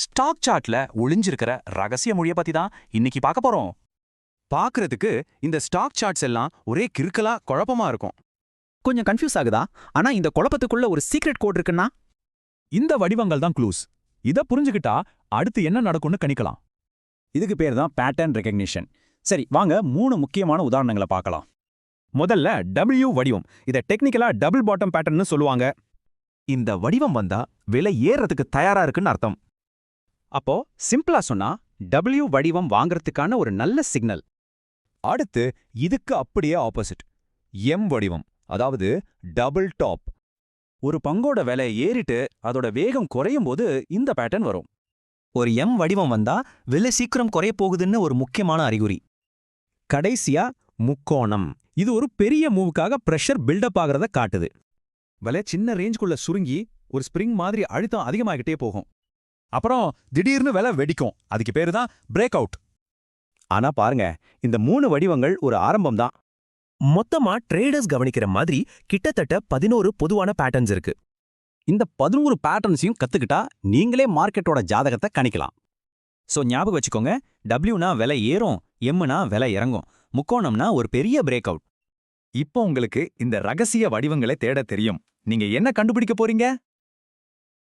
Stock சார்ட்ல ஒளிஞ்சிருக்கிற ரகசிய மொழிய பத்தி தான் இன்னைக்கு பார்க்க போறோம். பார்க்கறதுக்கு இந்த ஸ்டாக் சார்ட்ஸ் எல்லாம் ஒரே கிறுக்கலா குழப்பமா இருக்கும். கொஞ்சம் கன்ஃபியூஸ் ஆகுதா? ஆனா இந்த குழப்பத்துக்குள்ள ஒரு சீக்ரெட் கோட் இருக்குன்னா இந்த வடிவங்கள் தான் க்ளூஸ். இத புரிஞ்சுக்கிட்டா அடுத்து என்ன நடக்கும்னு கணிக்கலாம். இதுக்கு பேர் தான் பேட்டர்ன் ரெகக்னிஷன். சரி, வாங்க 3 முக்கியமான உதாரணங்களை பார்க்கலாம். முதல்ல W வடிவம். இத டெக்னிக்கலா டபுள் பாட்டம் பேட்டர்ன்னு சொல்லுவாங்க. இந்த வடிவம் வந்தா விலை ஏறதுக்கு தயாரா இருக்குன்னு அர்த்தம். அப்போ சிம்பிளா சொன்னா W வடிவம் வாங்குறதுக்கான ஒரு நல்ல சிக்னல். அடுத்து இதுக்கு அப்படியே ஆப்போசிட் M வடிவம், அதாவது டபுள் டாப். ஒரு பங்கோட விலை ஏறிட்டு அதோட வேகம் குறையும் போது இந்த பேட்டர்ன் வரும். ஒரு எம் வடிவம் வந்தா விலை சீக்கிரம் குறைய போகுதுன்னு ஒரு முக்கியமான அறிகுறி. கடைசியா முக்கோணம். இது ஒரு பெரிய மூவுக்காக பிரஷர் பில்டப் ஆகிறத காட்டுது. விலை சின்ன ரேஞ்சுக்குள்ள சுருங்கி ஒரு ஸ்ப்ரிங் மாதிரி அழுத்தம் அதிகமாகிட்டே போகும். அப்புறம் திடீர்னு விலை வெடிக்கும். அதுக்கு பேரு தான் பிரேக் அவுட். ஆனா பாருங்க, இந்த 3 வடிவங்கள் ஒரு ஆரம்பம் தான். மொத்தமா ட்ரேடர்ஸ் கவனிக்கிற மாதிரி கிட்டத்தட்ட 11 பொதுவான பேட்டர்ன்ஸ் இருக்கு. இந்த 11 பேட்டர்ன்ஸையும் கத்துக்கிட்டா நீங்களே மார்க்கெட்டோட ஜாதகத்தை கணிக்கலாம். சோ ஞாபகம் வச்சுக்கோங்க, டபிள்யூனா விலை ஏறும், எம்னா விலை இறங்கும், முக்கோணம்னா ஒரு பெரிய பிரேக் அவுட். இப்போ உங்களுக்கு இந்த ரகசிய வடிவங்களை தேட தெரியும். நீங்க என்ன கண்டுபிடிக்க போறீங்க?